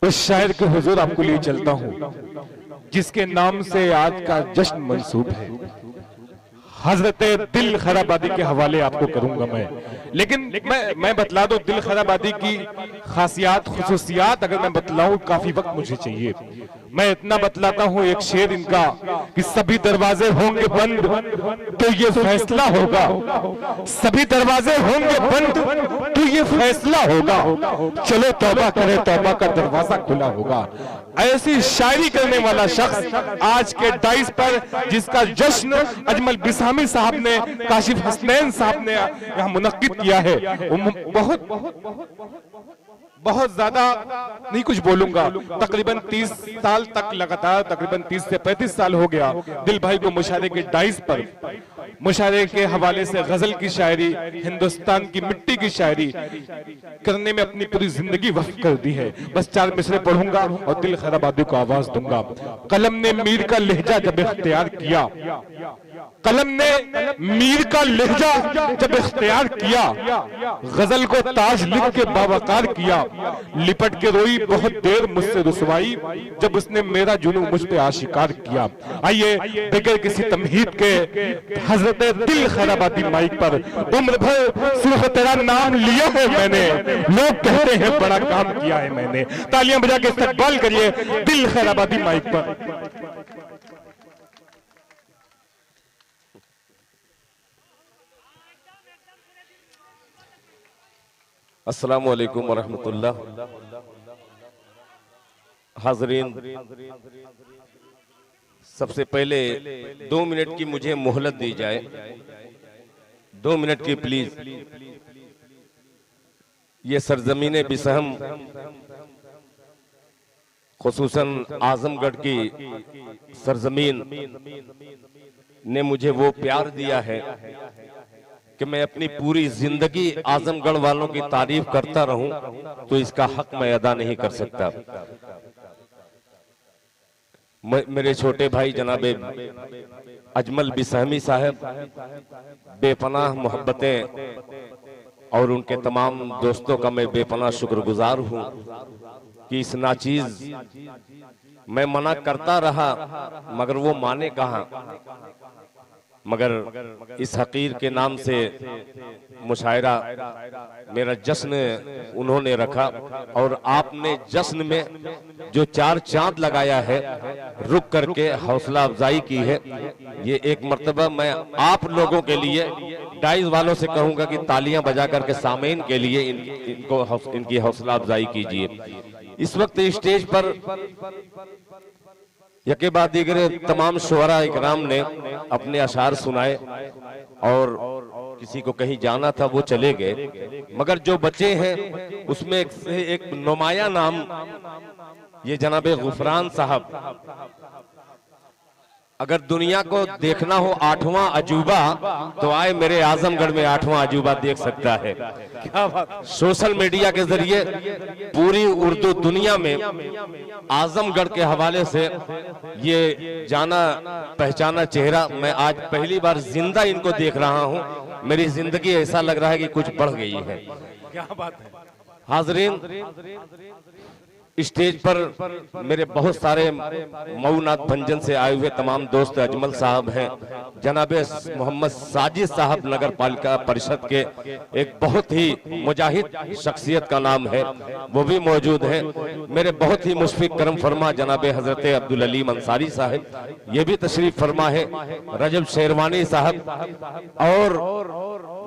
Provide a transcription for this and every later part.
उस शायर के हुजूर आपको लिए चलता हूं जिसके नाम से आज का जश्न मंसूब है। हजरत दिल खराबादी के हवाले आपको करूंगा मैं, लेकिन मैं बतला दूं दिल खराबादी की खासियात खुसूसियात अगर मैं बतलाऊं काफी वक्त मुझे चाहिए। मैं इतना बतलाता हूं एक शेर इनका कि सभी दरवाजे होंगे बंद तो ये फैसला होगा, सभी दरवाजे होंगे बंद तो ये फैसला होगा, चलो तौबा करे तौबा का दरवाजा खुला होगा। ऐसी शायरी करने वाला शख्स आज के डाइस पर जिसका जश्न अजमल बिसामी साहब ने, काशिफ हसनैन साहब ने यहाँ मुनक्किद किया है, बहुत ज्यादा नहीं कुछ बोलूंगा। तकरीबन 30 साल तक लगातार, तकरीबन 30 से 35 साल हो गया दिल भाई को मुशायरे के डाइस पर मुशायरे के हवाले से गजल की शायरी, हिंदुस्तान की मिट्टी की शायरी करने में अपनी पूरी जिंदगी वक्फ कर दी है। बस 4 मिसरे पढ़ूंगा और दिल खराबादी को आवाज दूंगा। कलम ने मीर का लहजा जब इख्तियार किया, कलम ने मीर का लहजा जब इख्तियार किया, गजल को ताज लिख के बावकार किया, लिपट के रोई बहुत देर मुझसे रुसवाई जब उसने मेरा जुनून मुझ पे आशिकार किया। आइए बगैर किसी तमहीद के हजरत दिल खराबादी माइक पर, उम्र भर सिर्फ तेरा नाम लिया है मैंने, लोग कहते हैं बड़ा काम किया है मैंने। तालियां बजा के इस्तकबाल करिए दिल खराबादी माइक पर। अस्सलामु अलैकुम वरहमतुल्लाह। हाज़रीन, सबसे पहले 2 मिनट की मुझे मोहलत दी जाए, 2 मिनट की प्लीज। ये सरजमीन बिसहम खुसूसन आजमगढ़ की सरजमीन ने मुझे वो प्यार दिया है कि मैं अपनी पूरी जिंदगी आजमगढ़ वालों की तारीफ करता रहूं तो इसका हक मैं अदा नहीं कर सकता। मेरे छोटे भाई जनाबे अजमल बिसहमी साहब बेपनाह मोहब्बतें और उनके तमाम दोस्तों का मैं बेपनाह शुक्रगुजार हूं कि इस नाचीज मैं मना करता रहा मगर वो माने कहां, मगर इस हकीर के नाम से मुशायरा मेरा जश्न उन्होंने रखा और आपने जश्न में जो 4 चांद लगाया है, रुक करके हौसला अफजाई की है। ये एक मर्तबा मैं आप लोगों के लिए डाइस वालों से कहूंगा कि तालियां बजा करके सामीन के लिए इनकी हौसला अफजाई कीजिए। इस वक्त स्टेज पर यके बाद दीगरे तमाम शुअरा इकराम ने अपने अशार सुनाए और किसी को कहीं जाना था वो चले गए, मगर जो बचे हैं उसमें एक नुमाया नाम ये जनाबे गुफरान साहब। अगर दुनिया को देखना हो 8वां अजूबा तो आए मेरे आजमगढ़ में 8वां अजूबा देख सकता है। क्या बात। सोशल मीडिया के जरिए पूरी उर्दू दुनिया में आजमगढ़ के हवाले से ये जाना पहचाना चेहरा मैं आज पहली बार जिंदा इनको देख रहा हूं। मेरी जिंदगी ऐसा लग रहा है कि कुछ बढ़ गई है। क्या बात है। हाजरीन, स्टेज पर मेरे बहुत सारे मऊनाथ भंजन से आए हुए तमाम दोस्त अजमल साहब हैं, जनाबे मोहम्मद साजिद साहब नगर पालिका परिषद के एक बहुत ही मुजाहिद शख्सियत का नाम है, वो भी मौजूद हैं। मेरे बहुत ही मुशफिक करम फरमा जनाबे हजरत अब्दुल अलीम अंसारी साहब, ये भी तशरीफ फरमा है। रजब शेरवानी साहब और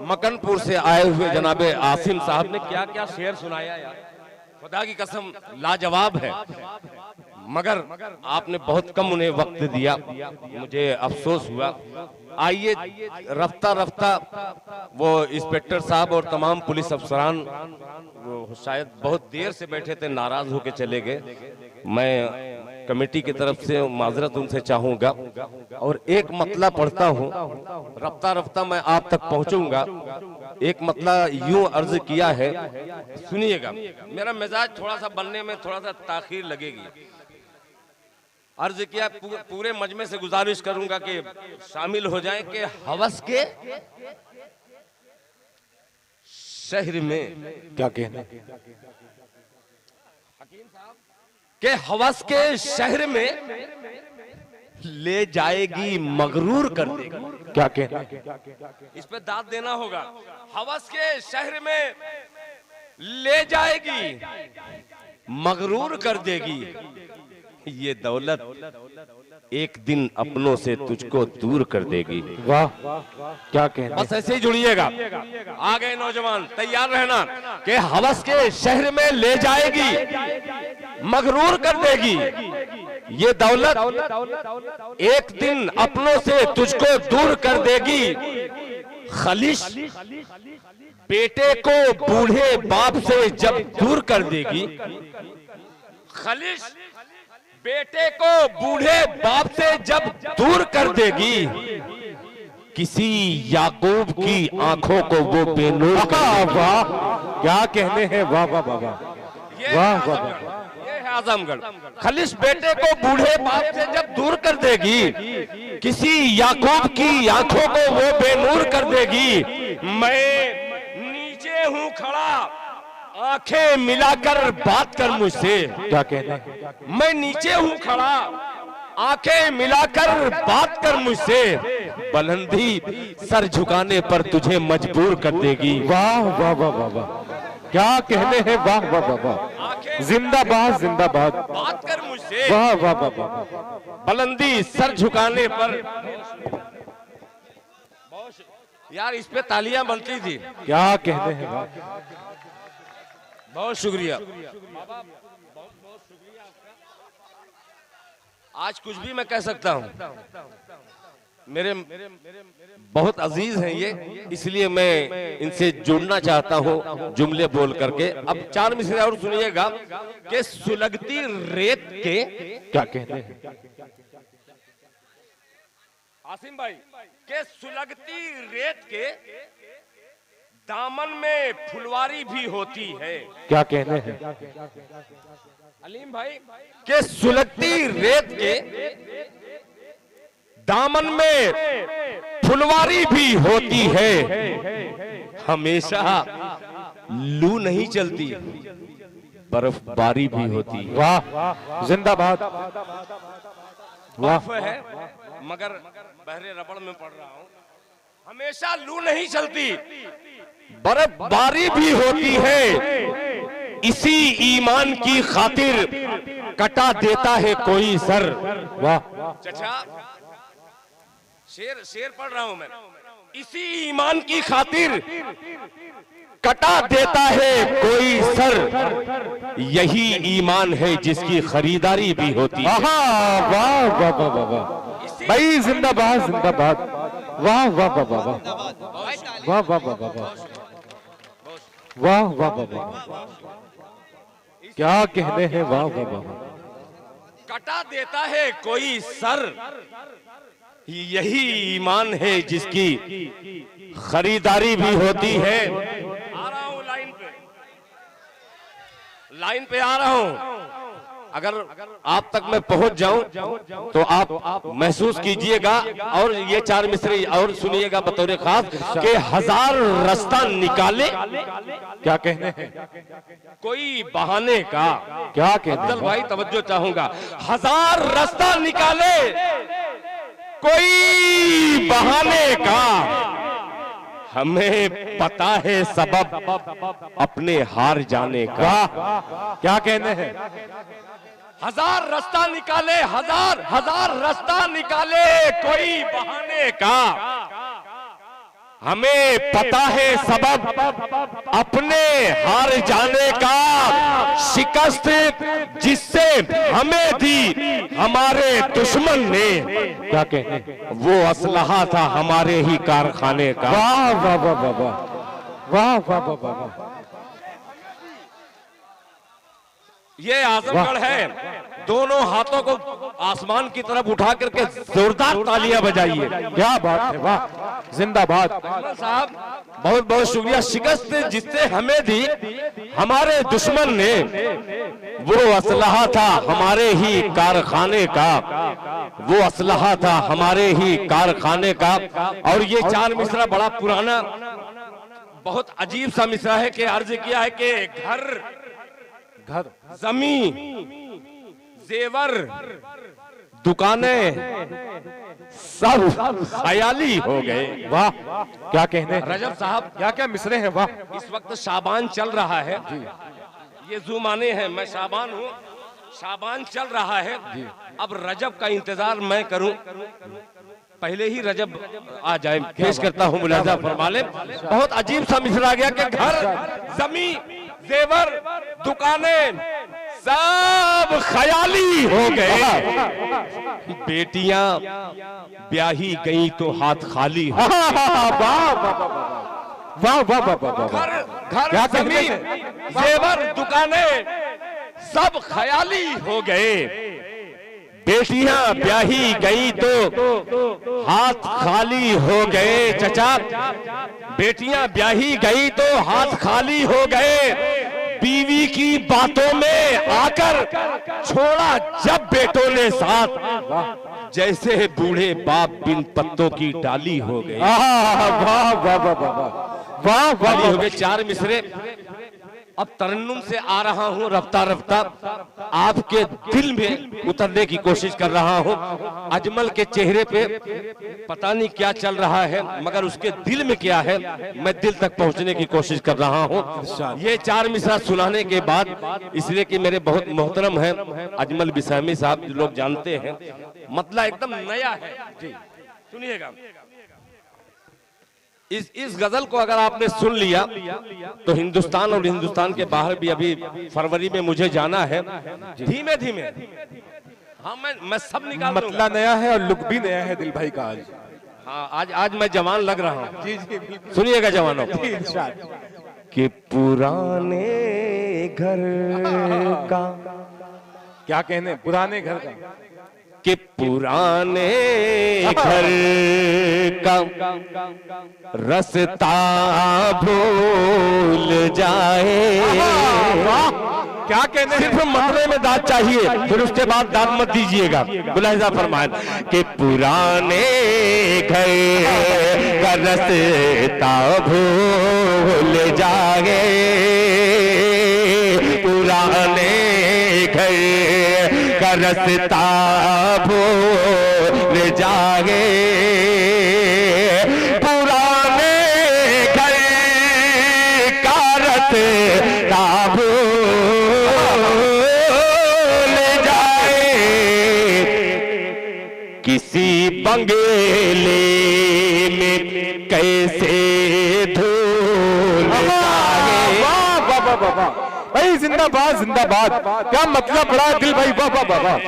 मकनपुर से आए हुए जनाबे आसिम साहब ने क्या क्या शेर सुनाया यार, खुदा की कसम लाजवाब है। मगर आपने बहुत कम उन्हें वक्त दिया, मुझे अफसोस हुआ। आइए रफ्ता रफ्ता वो इंस्पेक्टर साहब और तमाम पुलिस अफसरान शायद बहुत देर से बैठे थे, नाराज होकर चले गए। मैं कमेटी की तरफ से माजरत उनसे चाहूंगा और एक मतला पढ़ता हूं, रफ्ता रफ्ता मैं आप तक पहुंचूंगा। एक मतला यूं अर्ज किया है, सुनिएगा। मेरा मिजाज थोड़ा सा बनने में थोड़ा सा ताखीर लगेगी। अर्ज किया, पूरे मजमे से गुजारिश करूंगा कि शामिल हो जाएं कि हवस के शहर में क्या कहना, के हवस के शहर में ले जाएगी मगरूर कर देगी। क्या कहना, इस पे दाद देना होगा। हवस के शहर में ले जाएगी मगरूर कर देगी, ये दौलत एक दिन अपनों से तुझको दूर कर देगी। वाह क्या कहना। बस ऐसे ही जुड़िएगा। आ गए नौजवान, तैयार रहना कि हवस के शहर में ले जाएगी मगरूर कर देगी, ये दौलत एक दिन अपनों से तुझको दूर कर देगी। खलिश बेटे को बूढ़े बाप से जब दूर कर देगी, खलिश बेटे को बूढ़े बाप से जब दूर कर देगी, किसी याकूब की आंखों को वो बेनूर कर देगी। वाह क्या कहने हैं, वाह वाह वाह वाह वाह। ये है आजमगढ़। खलिश बेटे को बूढ़े बाप से जब दूर कर देगी, किसी याकूब की आंखों को वो बेनूर कर देगी। मैं नीचे हूँ खड़ा, आंखें मिलाकर बात कर मुझसे। क्या कहना, मैं नीचे हूँ खड़ा, आंखें मिलाकर बात कर मुझसे। बुलंदी सर झुकाने पर तुझे मजबूर कर देगी। वाह वाह वाह वाह वाह क्या कहने हैं, वाह वाह वाह वाह। जिंदाबाद जिंदाबाद, बात कर मुझसे। वाह वाह वाह वाह। बुलंदी सर झुकाने पर, यार इस पे तालियां बनती थी। क्या कहने हैं, वाह। बहुत शुक्रिया। आज कुछ भी मैं कह सकता हूं, मेरे बहुत अजीज हैं ये, इसलिए मैं इनसे जुड़ना चाहता हूं जुमले बोल करके। अब 4 मिसरे और सुनिएगा कि सुलगती रेत के, क्या कहने हैं, आसिम भाई, के सुलगती रेत के दामन में फुलवारी भी होती है। क्या कहने हैं, अलीम भाई, के सुलगती रेत के दामन में फुलवारी भी होती है। हमेशा लू नहीं चलती, बर्फबारी भी होती है। वाह जिंदाबाद, वाह। बर्फ है मगर बहरे रबड़ में पड़ रहा हूं। हमेशा लू नहीं चलती, बर्फबारी भी होती है। इसी ईमान की खातिर कटा देता है कोई सर। वाह चचा, शेर पढ़ रहा हूं मैं। इसी ईमान की खातिर कटा देता है कोई सर, यही ईमान है जिसकी खरीदारी भी होती है। वाह वाह वाह वाह वाह भाई, जिंदाबाद जिंदाबाद, वाह वाह वाह वाह वाह वाह वाह वाह वाह वाह वाह वाह। क्या कहने हैं, वाह वाह वाह। कटा देता है कोई सर, यही ईमान है जिसकी खरीदारी भी होती है। आ रहा हूं लाइन पे आ रहा हूं। अगर आप तक मैं पहुंच जाऊं तो आप महसूस कीजिएगा। और ये 4 मिसरे और सुनिएगा बतौर खास कि 1000 रास्ता निकाले, क्या कहने हैं, कोई बहाने का। क्या कहने अफजल हैं, भाई तवज्जो चाहूंगा। 1000 रास्ता निकाले, कोई बहाने का। हमें पता है सबब अपने हार जाने का। वाह क्या कहने हैं, 1000 रास्ता निकाले, हजार रास्ता निकाले, कोई बहाने का। हमें पता है सबब अपने हार जाने का। शिकस्त जिससे हमें दी हमारे दुश्मन ने, क्या कहने हैं, वो असलहा था हमारे ही कारखाने का। वाह वाह वाह वाह वाह वाह वाह वाह वाह वाह। ये आजमगढ़ है। दोनों हाथों को आसमान की तरफ उठा करके जोरदार तालियां बजाइए। क्या बात है, वाह जिंदाबाद। साहब बहुत बहुत शुक्रिया। शिकस्त जिससे हमें दी हमारे दुश्मन ने, वो असलहा था हमारे ही कारखाने का। वो असलहा था हमारे ही कारखाने का। और ये 4 मिसरा बड़ा पुराना, बहुत अजीब सा मिसरा है कि अर्ज किया है कि घर, जमीन, जेवर, दुकानें सब ख्याली हो गए। वाह क्या कहने, रजब साहब क्या क्या मिसरे हैं, वाह। इस वक्त शाबान चल रहा है, ये जुमाने हैं, मैं शाबान हूँ, शाबान चल रहा है। अब रजब का इंतजार मैं करूं, पहले ही रजब आ जाए। पेश करता हूं, मुलाजा फरमा ले। बहुत अजीब सा मिसरा गया कि घर, जमीन, जेवर, दुकानें सब ख्याली हो गए। बेटियां ब्याही गई तो हाथ खाली हो। वाह वाह वाह वाह। घर, घर, जमीन, जेवर, दुकानें सब ख्याली हो गए। बेटियां ब्याही गई तो हाथ खाली हो गए। चचा, बेटियां ब्याही गई तो हाथ खाली हो गए। बीवी की बातों में आकर छोड़ा जब बेटों ने साथ, जैसे बूढ़े बाप बिन पत्तों की डाली हो गए। वाह वाह वाह वाह वाह वाह हो गए 4 मिसरे। अब तरन्नुम से आ रहा हूं, रफ्ता रफ्ता आपके दिल में उतरने की कोशिश कर रहा हूं। अजमल के चेहरे पे पता नहीं क्या चल रहा है, मगर उसके दिल में क्या है मैं दिल तक पहुंचने की कोशिश कर रहा हूं। ये 4 मिसरा सुनाने के बाद, इसलिए कि मेरे बहुत मोहतरम हैं अजमल बिसामी साहब, जो लोग जानते हैं, मतलब एकदम नया है। सुनिएगा, इस गजल को अगर आपने सुन लिया तो हिंदुस्तान और हिंदुस्तान के बाहर भी अभी फरवरी में मुझे जाना है। धीमे धीमे, हाँ मैं सब निकाल दूंगा। मतलब नया है और लुक भी नया है दिल भाई का आज। हाँ, आज मैं जवान लग रहा हूँ। जी जी बिल्कुल। सुनिएगा जवानों, कि पुराने घर का, क्या कहने, पुराने घर का, कि पुराने घर का रास्ता भूल जाए। क्या कहने, सिर्फ मरने में दाद चाहिए, फिर उसके बाद दाद मत दीजिएगा। मुलाहिजा फरमाएं कि पुराने घर का रास्ता भूल जाए। पुराने घर का रास्ता भूल जाए। पुराने घर का रास्ता भूल जाए। किसी बंगले में कैसे धूल जाए। भाई जिंदाबाद जिंदाबाद, क्या मतलब बड़ा दिल भाई, वाह वाह वाह वाह,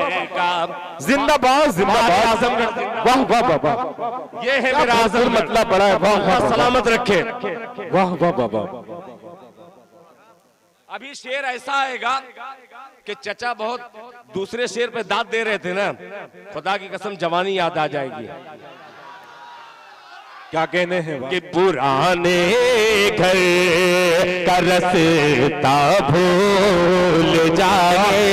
जिंदाबाद जिंदाबाद, आजमगढ़, वाह वाह वाह वाह। ये है मेरा आजम, मतलब बड़ा है, वाह वाह, सलामत रखे। वाह वाह वाह वाह। अभी शेर ऐसा आएगा कि चचा बहुत दूसरे शेर पे दाद दे रहे थे ना, खुदा की कसम जवानी याद आ जाएगी। क्या कहने हैं, कि पुराने घर का रास्ता भूल जाए।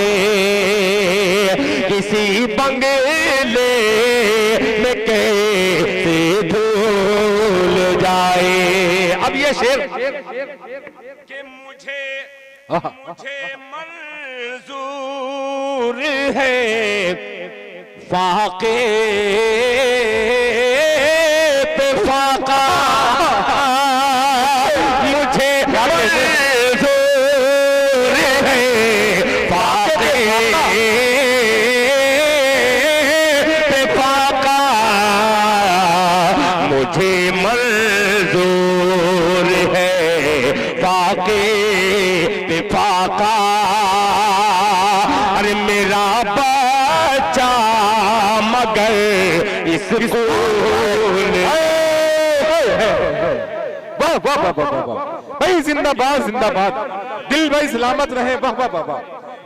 किसी बंगले में कैसे भूल जाए। अब ये शेर कि मुझे मंजूर है फाके पे फाका। मुझे मंजूर है फाके पे फाका। मुझे मंजूर है फाके पे फाका। अरे मेरा बच्चा मगर इस वाह वाह वाह वाह वाह भाई, जिंदाबाद जिंदाबाद, दिल भाई सलामत रहे, वाह वाह वाह वाह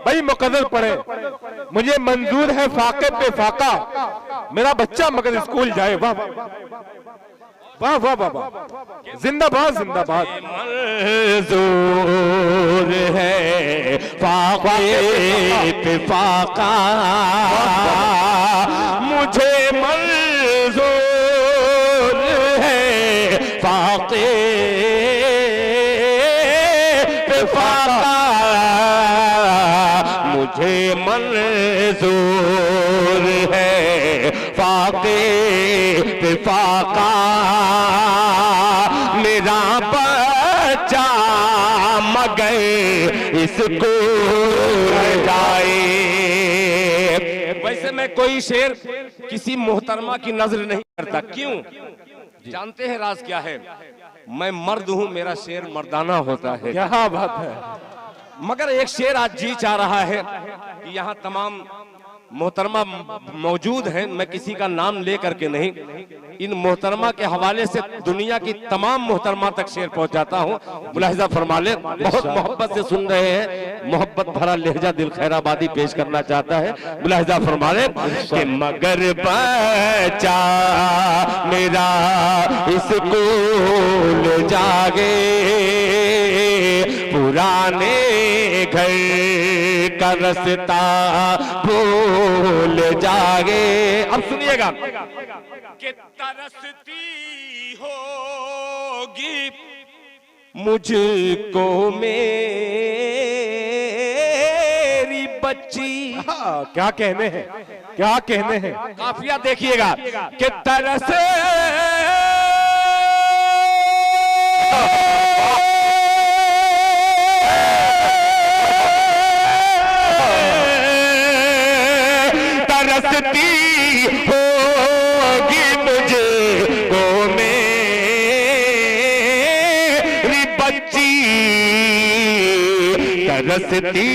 भाई। मुकद्दर पढ़े, मुझे मंजूर है फाके पे फाका, मेरा बच्चा मगर स्कूल जाए, वाह वाह वाह वाह वाह, जिंदाबाद जिंदाबाद। मंजूर है फाके पे फाका। मुझे मंजूर है फाके पे फाका। मुझे मंजूर है फाके पे फाका मेरा बच्चा मगर इसको जाए। वैसे मैं कोई शेर किसी मोहतरमा की नजर नहीं करता। क्यों? जानते हैं राज क्या है? मैं मर्द हूं, मेरा शेर मर्दाना होता है। क्या बात है। मगर एक शेर आज जी चाह रहा है कि यहाँ तमाम मोहतरमा मौजूद हैं, मैं किसी का नाम ले करके नहीं, इन मोहतरमा के हवाले से दुनिया की तमाम मोहतरमा तक शेर पहुंचाता हूं। मुलाहिजा फरमा ले, बहुत मोहब्बत से सुन रहे हैं, मोहब्बत भरा लहजा दिल खैराबादी पेश करना चाहता है। मुलाहिजा फरमा ले कि मगर बच्चा मेरा स्कूल जागे पुराने घर का रास्ता भूल जागे। अब सुनिएगा कि तरसती होगी मुझको मेरी बच्ची। क्या कहने हैं, क्या कहने हैं। काफिया देखिएगा कि तरस तरसती होगी मुझे को मेरी बच्ची, तरसती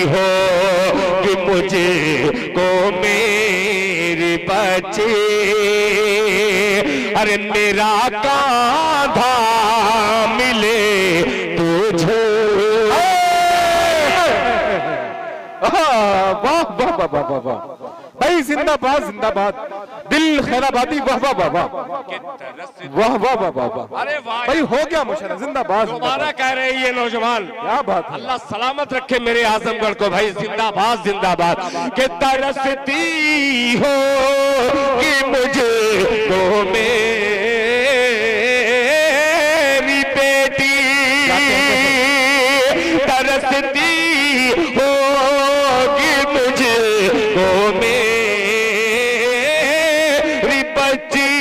होगी मुझे को मेरी बच्ची। अरे मेरा कांधा मिले तुझे। वाह वाह वाह वाह वाह भाई, जिंदाबाद जिंदाबाद, दिल खैराबादी, वाह वाह वाह वाह वाह वाह वाह वाह वाह। अरे वाह भाई हो गया मुशर्रफ, जिंदाबाद। दोबारा कह रहे हैं ये नौजवान। क्या बात है। अल्लाह सलामत रखे मेरे आजमगढ़ को भाई, जिंदाबाद जिंदाबाद। कि तरसती हो कि मुझे को मेरी बेटी, तरसती हो कि मुझे को मेरी बच्ची,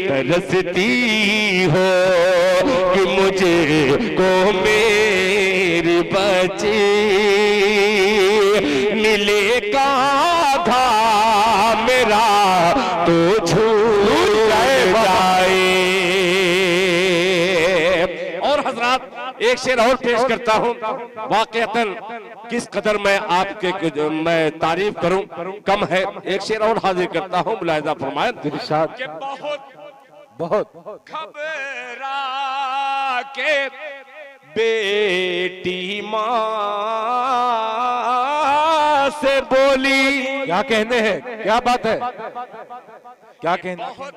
तरसती हो कि मुझे को मेरी बच्ची। मिले कांधा मेरा तो छूट जाए। और हजरात एक शेर और पेश करता हूं, वाकईतन किस कदर मैं आपके मैं तारीफ करूं कम है। एक शेर और हाजिर करता हूं, मुलाहिजा फरमाएं। इरशाद। बहुत घबरा के बेटी मां से बोली। क्या कहने हैं, क्या बात है, क्या कहने। बहुत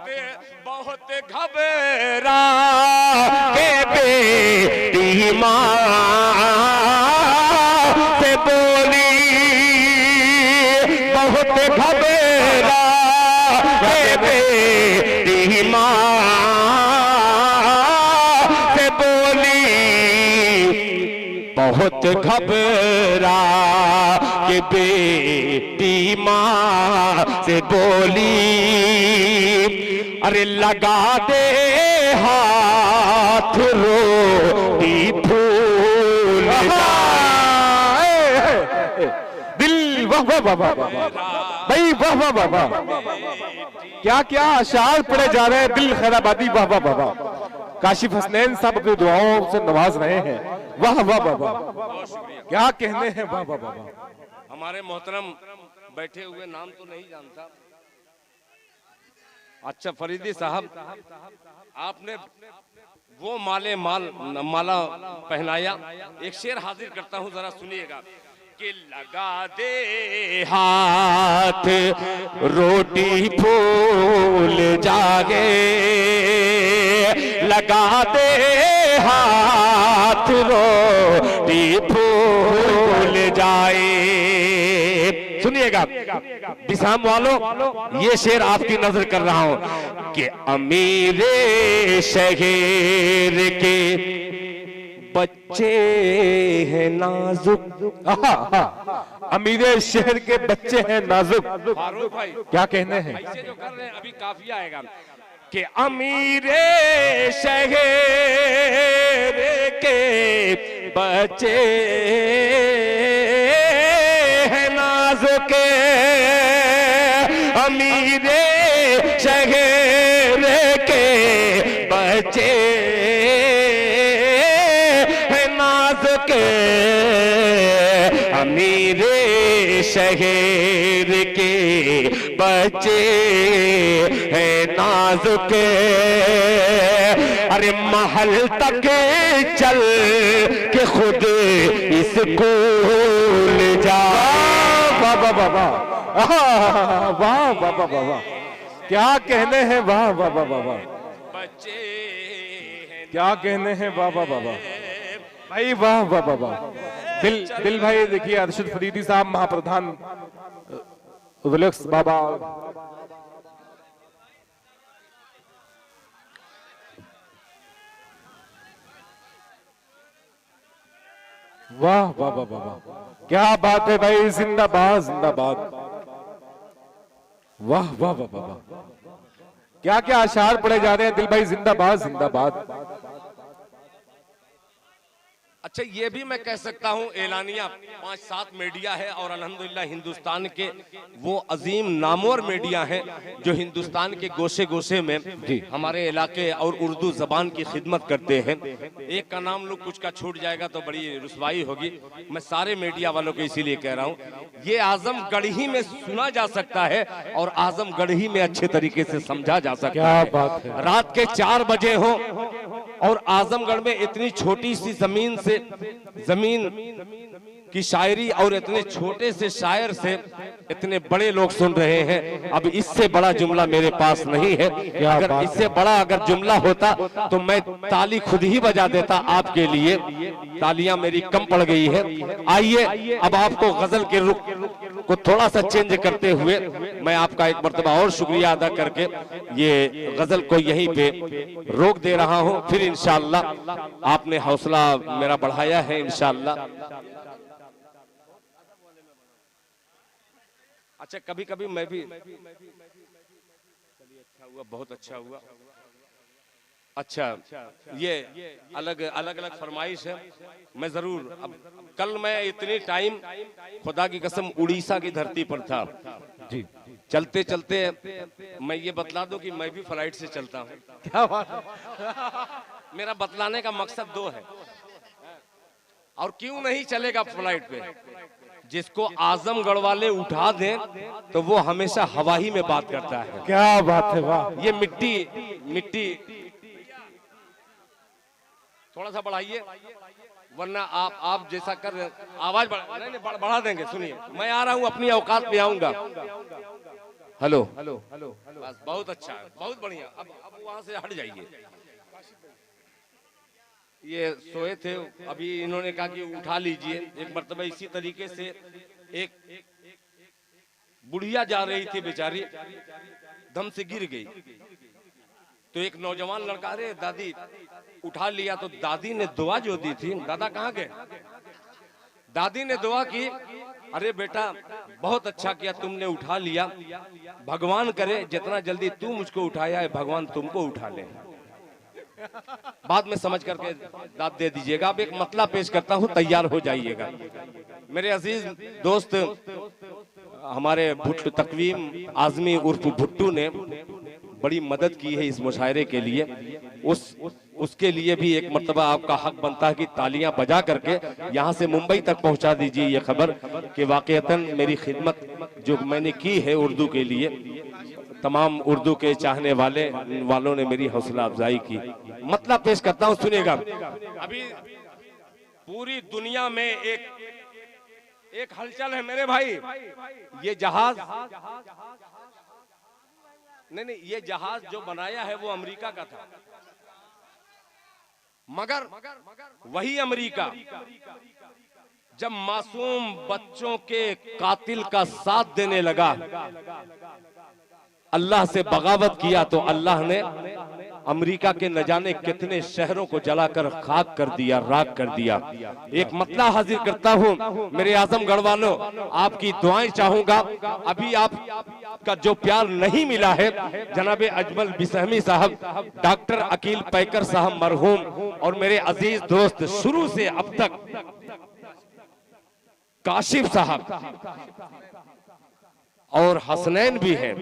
बहुत घबरा के बेटी मां से बोली, बहुत घबरा के बेटी मां से बोली, बहुत घबरा के बेटी मां से बोली। अरे लगा दे हाथ रोटी फूल दिल, वाह वाह वाह वाह भाई, वाह वाह वाह वाह। क्या क्या अशार पढ़े जा रहे हैं, दिल खैराबादी, वाह वाह वाह वाह। काशिफ हसनैन साहब अपनी दुआओं से नवाज रहे हैं, वाह वाह वाह वाह। क्या कहने हैं, वाह वाह वाह वाह। हमारे मोहतरम बैठे हुए, नाम तो नहीं जानता, अच्छा फरीदी साहब, आपने वो माला पहनाया। एक शेर हाजिर करता हूं, जरा सुनिएगा कि लगा दे हाथ रोटी फूल जागे, लगा दे हाथ रोटी फूल जाए। सुनिएगा बिसाम वालों, ये शेर आपकी नजर कर रहा हूं कि अमीरे शहर के बच्चे हैं नाजुक। अमीरे शहर के बच्चे हैं नाजुक। फारूक भाई क्या कहने हैं? ऐसे जो कर रहे हैं अभी काफी आएगा कि अमीरे शहर के बच्चे हैं नाजुक, अमीरे शहर के बच्चे हैं नाजुक, अमीरे शहर के बच्चे हैं नाजुक। अरे महल तक चल के खुद स्कूल जा। वाह वाह वाह वाह वाह वाह वाह वाह, क्या कहने हैं? वाह वाह वाह वाह वाह, बच्चे क्या कहने हैं? वाह वाह वाह वाह भाई, वाह वाह वाह वाह। दिल भाई देखिए, अरशद फरीदी साहब महाप्रधान विलक्स बाबा, वाह वाह वाह वाह वाह, क्या बात है भाई, जिंदाबाद जिंदाबाद। वाह वाह वाह वाह वाह, क्या क्या अशार पढ़े जा रहे हैं दिल भाई, जिंदाबाद जिंदाबाद। अच्छा ये भी मैं कह सकता हूं, एलानिया 5-7 मीडिया है और अल्हम्दुलिल्लाह हिंदुस्तान के वो अजीम नामवर मीडिया हैं जो हिंदुस्तान के गोशे गोशे में हमारे इलाके और उर्दू जबान की खिदमत करते हैं। एक का नाम लोग कुछ का छूट जाएगा तो बड़ी रुसवाई होगी। मैं सारे मीडिया वालों को इसीलिए कह रहा हूं, ये आजमगढ़ ही में सुना जा सकता है और आजमगढ़ ही में अच्छे तरीके से समझा जा सकता क्या है। बात है। रात के 4 बजे हो और आजमगढ़ में इतनी छोटी सी जमीन की शायरी और इतने छोटे से शायर से इतने बड़े लोग सुन रहे हैं। अब इससे बड़ा जुमला मेरे पास नहीं है। अगर इससे बड़ा अगर जुमला होता तो मैं ताली खुद ही बजा देता आपके लिए। तालियां मेरी कम पड़ गई है। आइए अब आपको गजल के रुख को थोड़ा सा चेंज करते हुए मैं आपका एक मर्तबा और शुक्रिया अदा करके ये गजल को यहीं पे रोक दे रहा हूं। फिर इंशाअल्लाह आपने हौसला मेरा बढ़ाया है इंशाअल्लाह। अच्छा कभी कभी मैं भी, चलिए अच्छा हुआ, बहुत अच्छा हुआ। अच्छा ये अलग अलग फरमाइश है, मैं जरूर। अब कल मैं इतनी टाइम खुदा की कसम उड़ीसा की धरती पर था जी, चलते चलते मैं ये बतला दूं कि मैं भी फ्लाइट से चलता हूँ। क्या बात है। मेरा बतलाने का मकसद 2 है। और क्यों नहीं चलेगा फ्लाइट पे? जिसको आजमगढ़ वाले उठा दें तो वो हमेशा हवा ही में बात करता है। क्या बात है, वाह। ये मिट्टी थोड़ा सा बढ़ाइए, वरना आप जैसा कर रहे आवाज बढ़ा देंगे। सुनिए मैं आ रहा हूँ, अपनी औकात पे आऊंगा। हेलो बस, बहुत अच्छा है, बहुत बढ़िया। अब वहां से हट जाइए। ये सोए थे, अभी इन्होंने कहा कि उठा लीजिए। एक मर्तबा इसी तरीके से एक बुढ़िया जा रही थी बेचारी, दम से गिर गई तो एक नौजवान लड़का, अरे दादी, उठा लिया। तो दादी ने दुआ जो दी थी, दादा कहाँ गए? दादी ने दुआ की, अरे बेटा बहुत अच्छा किया तुमने उठा लिया, भगवान करे जितना जल्दी तू मुझको उठाया है भगवान तुमको उठा ले। बाद में समझ करके दाद दे दीजिएगा। अब एक मतला पेश करता हूं, तैयार हो जाइएगा। मेरे अजीज दोस्त हमारे भुट्टू तकवीम आजमी उर्फ भुट्टू ने बड़ी मदद की है इस मुशायरे के लिए। उसके लिए भी एक मर्तबा आपका हक बनता है कि तालियां बजा करके यहाँ से मुंबई तक पहुंचा दीजिए ये खबर कि वाकईतन मेरी खिदमत जो मैंने की है उर्दू के लिए, तमाम उर्दू के चाहने वालों ने मेरी हौसला अफजाई की। मतलब पेश करता हूँ, सुनिएगा। अभी पूरी दुनिया में एक हलचल है मेरे भाई। ये जहाज नहीं, ये जहाज जो बनाया है वो अमेरिका का था, मगर वही अमेरिका जब मासूम बच्चों के कातिल का साथ देने लगा अल्लाह से बगावत किया तो अल्लाह ने अमेरिका के न जाने कितने शहरों को जलाकर खाक कर दिया, राख कर दिया। एक मतला हाजिर करता हूं मेरे आजमगढ़ वालों, आपकी दुआएं चाहूंगा। अभी आप का जो प्यार नहीं मिला है, जनाबे अजमल बिसहमी साहब, डॉक्टर अकील पैकर साहब मरहूम, और मेरे अजीज दोस्त शुरू से अब तक काशिफ साहब और हसनैन भी हैं।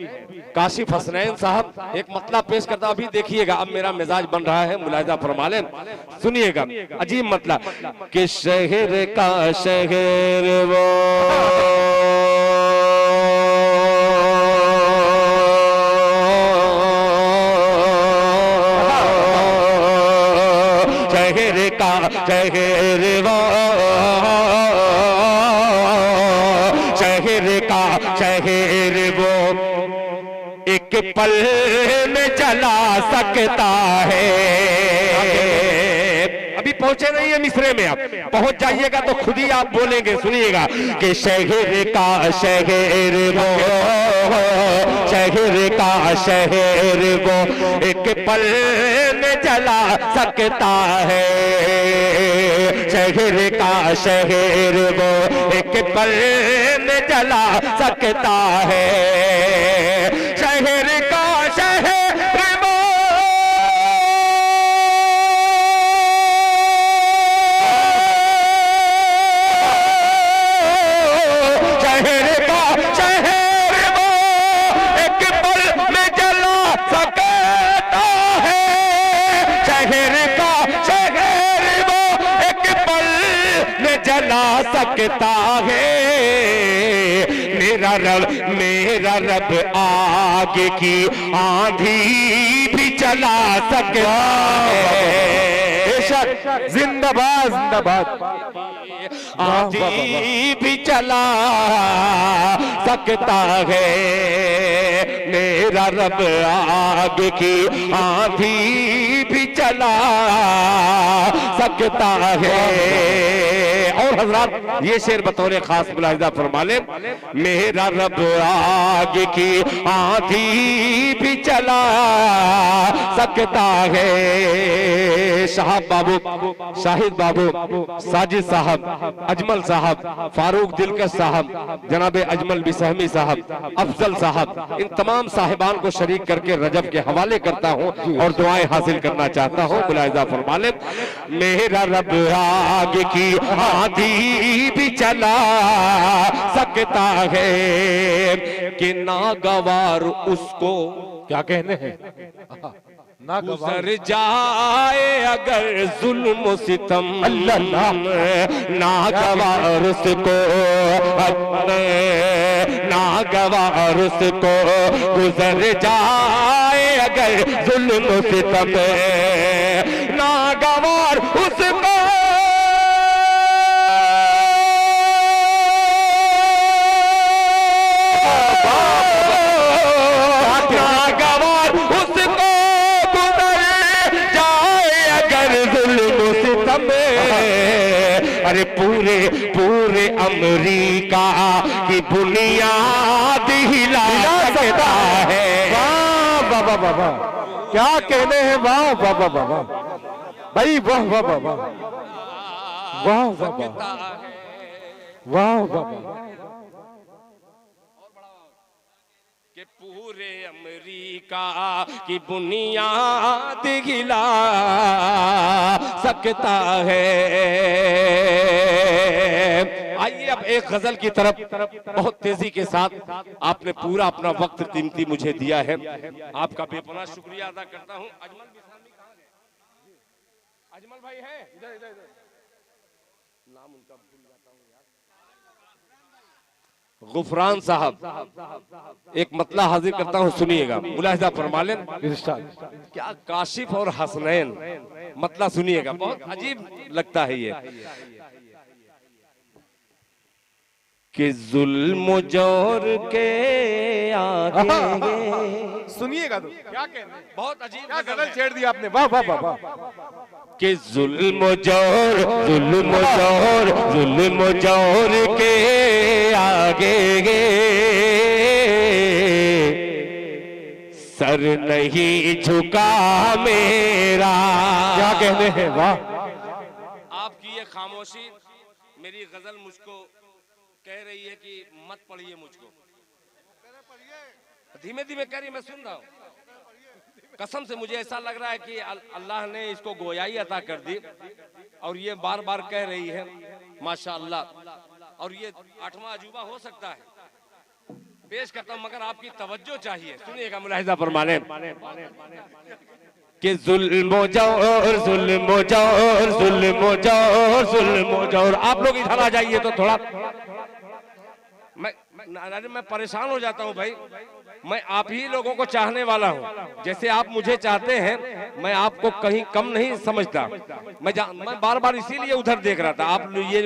काशिफ हसनैन साहब एक मतला पेश करता, अभी देखिएगा, अब मेरा मिजाज बन रहा है, मुलाहिजा फरमा लें, सुनिएगा। अजीब मतला कि शहर का शहर वो शहर का शहर वो शहर वो एक पल में जला सकता है। अभी पहुंचे नहीं है मिसरे में, आप पहुंच जाइएगा तो खुद ही आप बोलेंगे, सुनिएगा कि शहर का शहर वो शहर का शहर वो एक पल में जला सकता है। शहर का शहर वो एक पल में जला सकता है। शहर का शहर वो शहर का शहर वो एक पल में जला सकता है। शहर का शहर वो एक पल में जला सकता है। मेरा रब आग की आंधी भी चला सकता है। जिंदाबाद जिंदाबाद। आंधी भी चला सकता है। मेरा रब आग की आंधी भी चला सकता है। और हजरात ये शेर बतौर खास मुलाहिजा फरमा ले, मेरा रब आग की आंधी भी चला सकता है। साहब बाबू, शाहिद बाबू, साजिद साहब, अजमल साहब, फारूक दिलकश साहब, जनाबे अजमल बिसहमी साहब, अफजल साहब, इन तमाम साहिबान को शरीक करके रजब के हवाले करता हूं और दुआएं हासिल करना चाहता हूं। मुलाहिजा फरमा ले, मेरा रब आग की आंधी भी चला सकता है कि नागवार उसको क्या कहने हैं, गुजर जाए अगर जुल्म सितम, अल्लाह नागवार उसको, नागवार उसको गुजर जाए अगर जुल्म सितम, नागवार उसको अरे पूरे पूरे अमेरिका की बुनियाद हिला सकता है। वाह वाह वाह वाह वाह, क्या कहने हैं, वाह वाह वाह वाह वाह भाई, वाह वाह वाह वाह वाह वाह वाह वाह वाह। कि पूरे अमेरिका की बुनियाद हिला सकता है। आइए अब एक गजल की तरफ बहुत तेजी के साथ, आपने पूरा अपना वक्त कीमती मुझे दिया है, आपका बेपनाह शुक्रिया अदा करता हूं। अजमल बिसामी कहां है? अजमल भाई है इधर इधर इधर, नाम उनका भूल जाता हूं यार। गुफरान साहब एक मतला हाजिर करता हूं, सुनिएगा, मुलाहिजा फरमा लें। क्या काशिफ और हसनैन, मतला सुनिएगा, बहुत अजीब लगता है ये। कि जुल्म जोर के आगे, सुनिएगा तो क्या कहने, बहुत अजीब गजल छेड़ दिया आपने, वाह वाह वाह वाह। कि जुल्म जोर, जुल्म जोर, जुल्म जोर के आगे सर नहीं झुका मेरा। क्या कहने हैं, वाह। आपकी ये खामोशी मेरी गजल मुझको कह रही है कि मत पढ़िए मुझको। धीमे धीमे कह रही, मैं सुन रहा हूँ। कसम से मुझे ऐसा लग रहा है कि अल्लाह ने इसको गोयाई अता कर दी और ये बार बार कह रही है माशाअल्लाह। और ये 8वां अजूबा हो सकता है। पेश करता हूं मगर आपकी तवज्जो चाहिए, सुनिएगा मुलाहिजा फरमाने कि जुल्म जौर जुल्म जौर जुल्म जौर जुल्म जौर। आप लोग इधर आ जाइए तो थोड़ा, मैं परेशान हो जाता हूं भाई। मैं आप ही लोगों को चाहने वाला हूं, जैसे आप मुझे चाहते हैं। मैं आपको कहीं कम नहीं समझता। मैं बार बार इसीलिए उधर देख रहा था। आप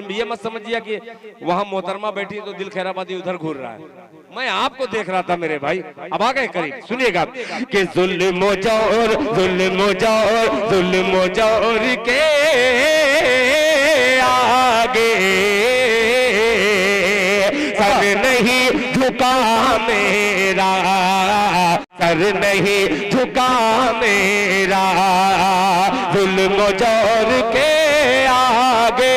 ये मत समझिए कि वहां मोहतरमा बैठी तो दिल खैराबादी उधर घूर रहा है। मैं आपको देख रहा था मेरे भाई। अब आ गए करीब, सुनिएगा कि जुल्म जौर जुल्म जौर जुल्म जौर के आगे सर नहीं झुका मेरा, सर नहीं झुका मेरा। जुल्म जौर के आगे